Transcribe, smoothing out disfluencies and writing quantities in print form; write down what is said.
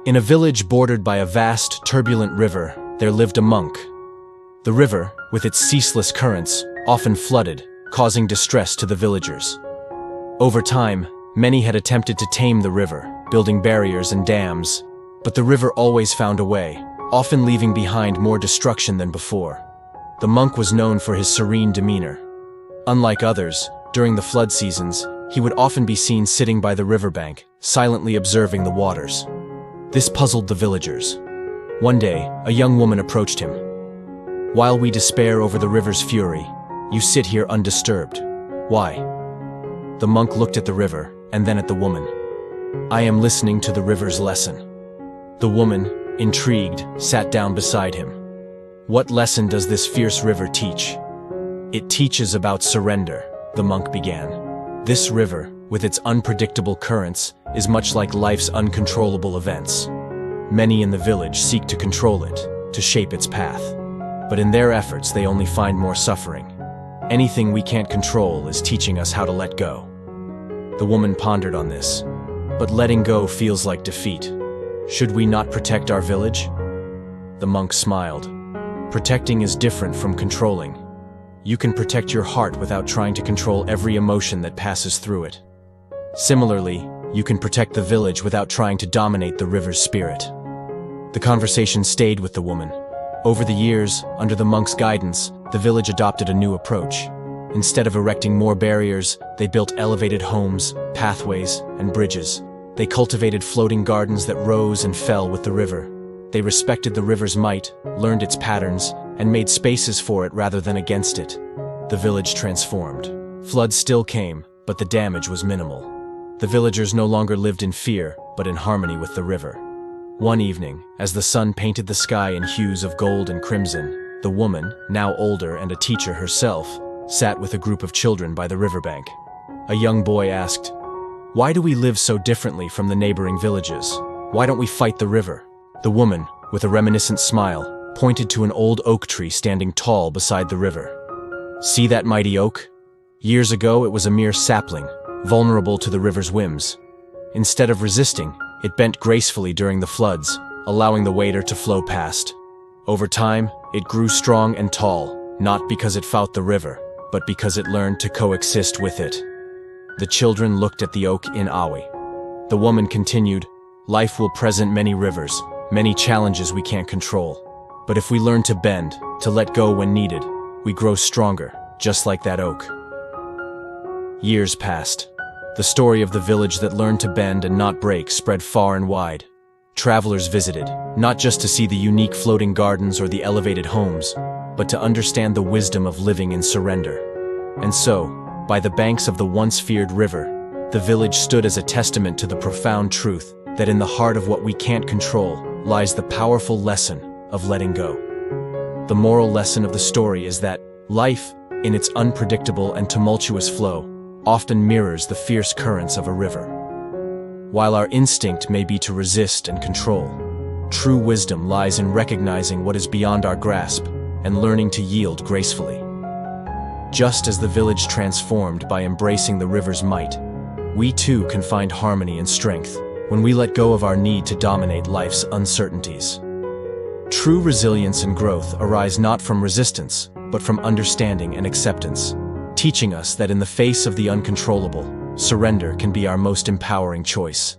In a village bordered by a vast, turbulent river, there lived a monk. The river, with its ceaseless currents, often flooded, causing distress to the villagers. Over time, many had attempted to tame the river, building barriers and dams, but the river always found a way, often leaving behind more destruction than before. The monk was known for his serene demeanor. Unlike others, during the flood seasons, he would often be seen sitting by the riverbank, silently observing the waters. This puzzled the villagers. One day, a young woman approached him. "While we despair over the river's fury, you sit here undisturbed. Why?" The monk looked at the river, and then at the woman. "I am listening to the river's lesson." The woman, intrigued, sat down beside him. "What lesson does this fierce river teach?" "It teaches about surrender," the monk began. "This river, with its unpredictable currents, is much like life's uncontrollable events. Many in the village seek to control it, to shape its path. But in their efforts, they only find more suffering. Anything we can't control is teaching us how to let go." The woman pondered on this. "But letting go feels like defeat. Should we not protect our village?" The monk smiled. "Protecting is different from controlling. You can protect your heart without trying to control every emotion that passes through it. Similarly, you can protect the village without trying to dominate the river's spirit." The conversation stayed with the woman. Over the years, under the monk's guidance, the village adopted a new approach. Instead of erecting more barriers, they built elevated homes, pathways, and bridges. They cultivated floating gardens that rose and fell with the river. They respected the river's might, learned its patterns, and made spaces for it rather than against it. The village transformed. Floods still came, but the damage was minimal. The villagers no longer lived in fear, but in harmony with the river. One evening, as the sun painted the sky in hues of gold and crimson, the woman, now older and a teacher herself, sat with a group of children by the riverbank. A young boy asked, "Why do we live so differently from the neighboring villages? Why don't we fight the river?" The woman, with a reminiscent smile, pointed to an old oak tree standing tall beside the river. "See that mighty oak? Years ago it was a mere sapling, vulnerable to the river's whims. Instead of resisting, it bent gracefully during the floods, allowing the water to flow past. Over time, it grew strong and tall, not because it fought the river, but because it learned to coexist with it." The children looked at the oak in awe. The woman continued, "Life will present many rivers, many challenges we can't control. But if we learn to bend, to let go when needed, we grow stronger, just like that oak." Years passed. The story of the village that learned to bend and not break spread far and wide. Travelers visited, not just to see the unique floating gardens or the elevated homes, but to understand the wisdom of living in surrender. And so, by the banks of the once feared river, the village stood as a testament to the profound truth that in the heart of what we can't control lies the powerful lesson of letting go. The moral lesson of the story is that life, in its unpredictable and tumultuous flow, often mirrors the fierce currents of a river. While our instinct may be to resist and control, true wisdom lies in recognizing what is beyond our grasp and learning to yield gracefully. Just as the village transformed by embracing the river's might, we too can find harmony and strength when we let go of our need to dominate life's uncertainties. True resilience and growth arise not from resistance, but from understanding and acceptance, teaching us that in the face of the uncontrollable, surrender can be our most empowering choice.